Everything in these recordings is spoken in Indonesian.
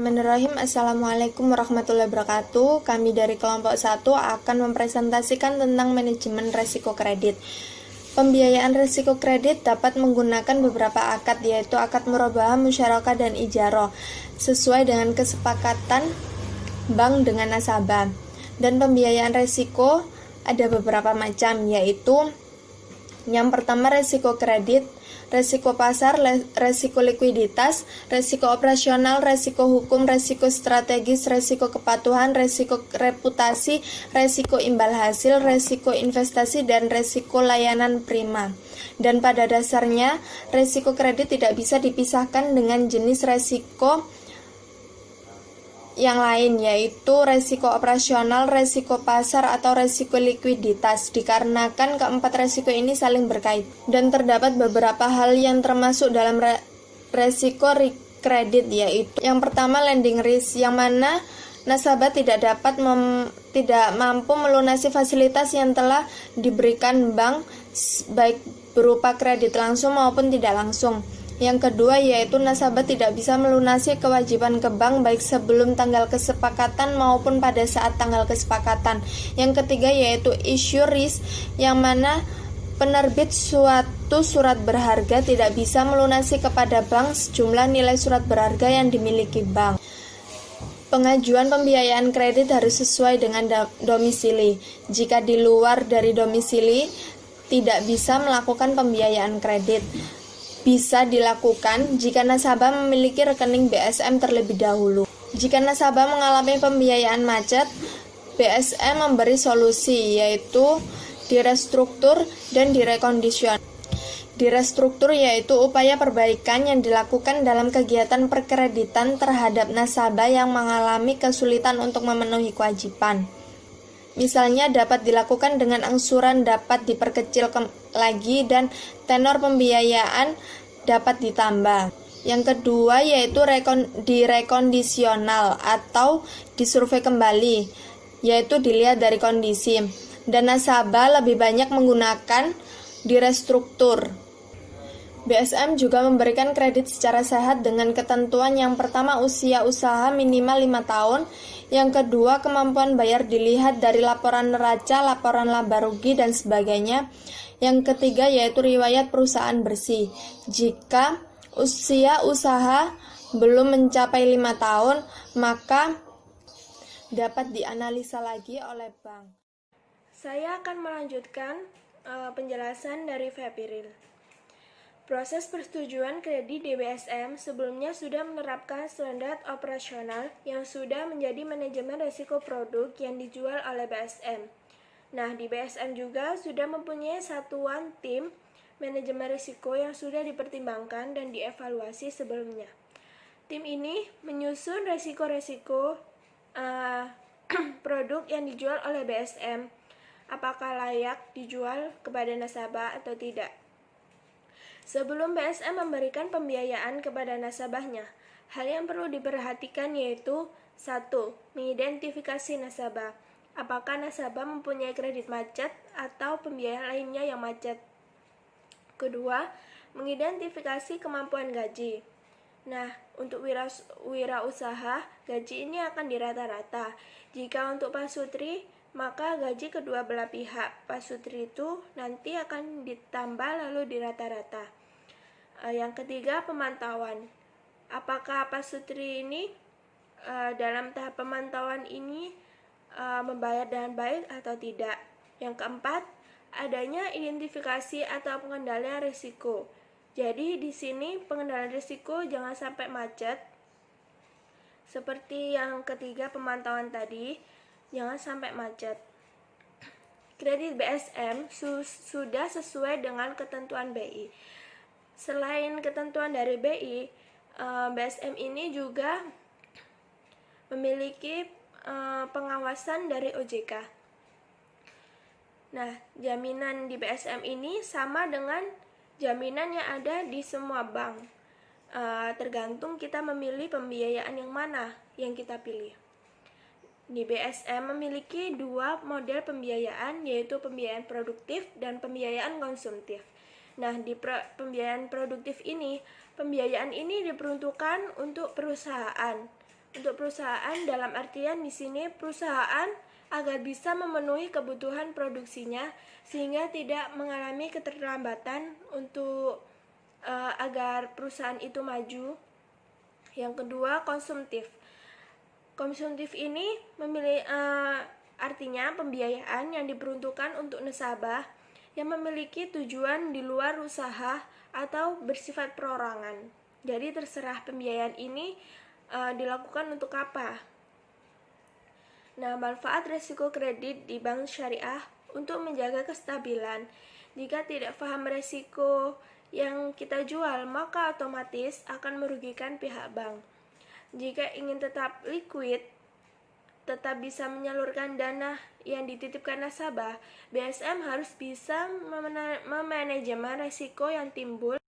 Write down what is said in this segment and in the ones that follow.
Bismillahirrahmanirrahim. Assalamualaikum warahmatullahi wabarakatuh. Kami dari kelompok 1 akan mempresentasikan tentang manajemen risiko kredit. Pembiayaan risiko kredit dapat menggunakan beberapa akad, yaitu akad murabahah, musyarakah, dan ijaroh, sesuai dengan kesepakatan bank dengan nasabah. Dan pembiayaan risiko ada beberapa macam, yaitu yang pertama risiko kredit, resiko pasar, resiko likuiditas, resiko operasional, resiko hukum, resiko strategis, resiko kepatuhan, resiko reputasi, resiko imbal hasil, resiko investasi, dan resiko layanan prima. Dan pada dasarnya, resiko kredit tidak bisa dipisahkan dengan jenis resiko yang lain, yaitu resiko operasional, resiko pasar, atau resiko likuiditas, dikarenakan keempat resiko ini saling berkait. Dan terdapat beberapa hal yang termasuk dalam resiko kredit, yaitu yang pertama lending risk, yang mana nasabah tidak mampu melunasi fasilitas yang telah diberikan bank, baik berupa kredit langsung maupun tidak langsung. Yang kedua yaitu nasabah tidak bisa melunasi kewajiban ke bank baik sebelum tanggal kesepakatan maupun pada saat tanggal kesepakatan. Yang ketiga yaitu issue risk, yang mana penerbit suatu surat berharga tidak bisa melunasi kepada bank sejumlah nilai surat berharga yang dimiliki bank. Pengajuan pembiayaan kredit harus sesuai dengan domisili. Jika di luar dari domisili, tidak bisa melakukan pembiayaan kredit. Bisa dilakukan jika nasabah memiliki rekening BSM terlebih dahulu. Jika nasabah mengalami pembiayaan macet, BSM memberi solusi, yaitu direstruktur dan direkondisional. Direstruktur yaitu upaya perbaikan yang dilakukan dalam kegiatan perkreditan terhadap nasabah yang mengalami kesulitan untuk memenuhi kewajiban. Misalnya dapat dilakukan dengan angsuran dapat diperkecil lagi dan tenor pembiayaan dapat ditambah. Yang kedua yaitu direkondisional atau disurvei kembali, yaitu dilihat dari kondisi. Dan nasabah lebih banyak menggunakan direstruktur. BSM juga memberikan kredit secara sehat dengan ketentuan yang pertama usia usaha minimal 5 tahun, yang kedua kemampuan bayar dilihat dari laporan neraca, laporan laba rugi, dan sebagainya. Yang ketiga yaitu riwayat perusahaan bersih. Jika usia usaha belum mencapai 5 tahun, maka dapat dianalisa lagi oleh bank. Saya akan melanjutkan penjelasan dari Febiril. Proses persetujuan kredit di BSM sebelumnya sudah menerapkan standar operasional yang sudah menjadi manajemen risiko produk yang dijual oleh BSM. Nah, di BSM juga sudah mempunyai satuan tim manajemen risiko yang sudah dipertimbangkan dan dievaluasi sebelumnya. Tim ini menyusun risiko-risiko produk yang dijual oleh BSM, apakah layak dijual kepada nasabah atau tidak. Sebelum BSM memberikan pembiayaan kepada nasabahnya, hal yang perlu diperhatikan yaitu 1. Mengidentifikasi nasabah. Apakah nasabah mempunyai kredit macet atau pembiayaan lainnya yang macet? Kedua, mengidentifikasi kemampuan gaji. Nah, untuk wirausaha, gaji ini akan dirata-rata. Jika untuk pasutri, maka gaji kedua belah pihak pasutri itu nanti akan ditambah lalu dirata-rata. Yang ketiga, pemantauan. Apakah pasutri ini dalam tahap pemantauan ini membayar dengan baik atau tidak. Yang keempat, adanya identifikasi atau pengendalian risiko. Jadi di sini pengendalian risiko jangan sampai macet. Seperti yang ketiga, pemantauan tadi, jangan sampai macet. Kredit BSM sudah sesuai dengan ketentuan BI. Selain ketentuan dari BI, BSM ini juga memiliki pengawasan dari OJK. Nah, jaminan di BSM ini sama dengan jaminan yang ada di semua bank. Tergantung kita memilih pembiayaan yang mana yang kita pilih. Di BSM memiliki dua model pembiayaan, yaitu pembiayaan produktif dan pembiayaan konsumtif. Nah, di pembiayaan produktif ini, pembiayaan ini diperuntukkan untuk perusahaan, Untuk perusahaan dalam artian di sini perusahaan agar bisa memenuhi kebutuhan produksinya sehingga tidak mengalami keterlambatan untuk agar perusahaan itu maju. Yang kedua, konsumtif. Konsumtif ini artinya pembiayaan yang diperuntukkan untuk nasabah yang memiliki tujuan di luar usaha atau bersifat perorangan. Jadi terserah pembiayaan ini dilakukan untuk apa. Nah, manfaat resiko kredit di bank syariah untuk menjaga kestabilan. Jika tidak paham resiko yang kita jual, maka otomatis akan merugikan pihak bank. Jika ingin tetap liquid, tetap bisa menyalurkan dana yang dititipkan nasabah, BSM harus bisa memanajemen risiko yang timbul.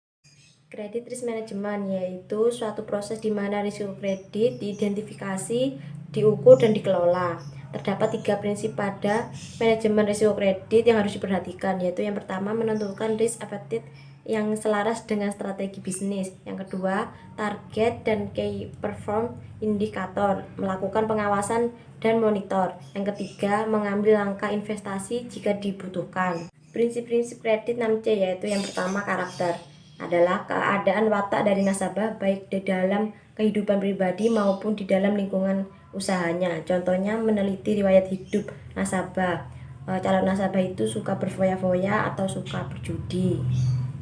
Credit risk management yaitu suatu proses di mana risiko kredit diidentifikasi, diukur, dan dikelola. Terdapat 3 prinsip pada manajemen risiko kredit yang harus diperhatikan, yaitu yang pertama menentukan risk appetite yang selaras dengan strategi bisnis. Yang kedua, target dan key perform indikator, melakukan pengawasan dan monitor. Yang ketiga, mengambil langkah investasi jika dibutuhkan. Prinsip-prinsip kredit 6C yaitu yang pertama, karakter adalah keadaan watak dari nasabah baik di dalam kehidupan pribadi maupun di dalam lingkungan usahanya. Contohnya meneliti riwayat hidup nasabah. Calon nasabah itu suka berfoya-foya atau suka berjudi.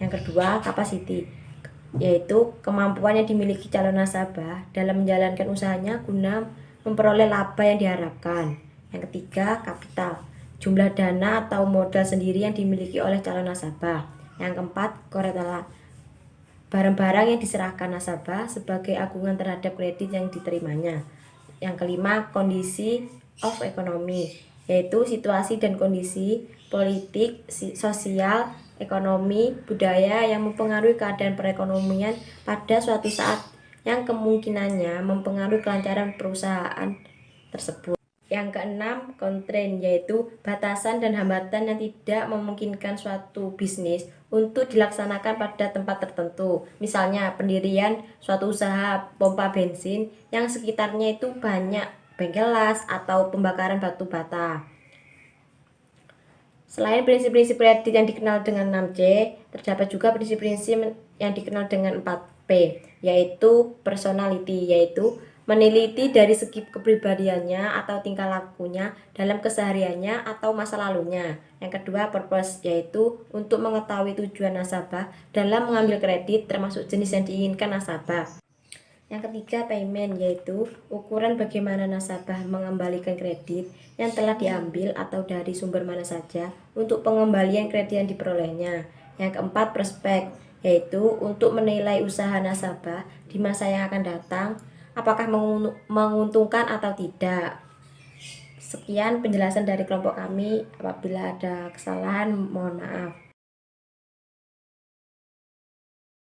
Yang kedua, capacity, yaitu kemampuan yang dimiliki calon nasabah dalam menjalankan usahanya guna memperoleh laba yang diharapkan. Yang ketiga, kapital, jumlah dana atau modal sendiri yang dimiliki oleh calon nasabah. Yang keempat, kolateral, barang-barang yang diserahkan nasabah sebagai agungan terhadap kredit yang diterimanya. Yang kelima, kondisi of economy, yaitu situasi dan kondisi politik, sosial, ekonomi, budaya yang mempengaruhi keadaan perekonomian pada suatu saat yang kemungkinannya mempengaruhi kelancaran perusahaan tersebut. Yang keenam, constraint, yaitu batasan dan hambatan yang tidak memungkinkan suatu bisnis untuk dilaksanakan pada tempat tertentu. Misalnya pendirian suatu usaha pompa bensin yang sekitarnya itu banyak bengkel las atau pembakaran batu bata. Selain prinsip-prinsip kredit yang dikenal dengan 6C, terdapat juga prinsip-prinsip yang dikenal dengan 4P, yaitu personality, yaitu meneliti dari segi kepribadiannya atau tingkah lakunya dalam kesehariannya atau masa lalunya. Yang kedua, purpose, yaitu untuk mengetahui tujuan nasabah dalam mengambil kredit termasuk jenis yang diinginkan nasabah. Yang ketiga, payment, yaitu ukuran bagaimana nasabah mengembalikan kredit yang telah diambil atau dari sumber mana saja untuk pengembalian kredit yang diperolehnya. Yang keempat, prospek, yaitu untuk menilai usaha nasabah di masa yang akan datang apakah menguntungkan atau tidak. Sekian penjelasan dari kelompok kami. Apabila ada kesalahan, mohon maaf.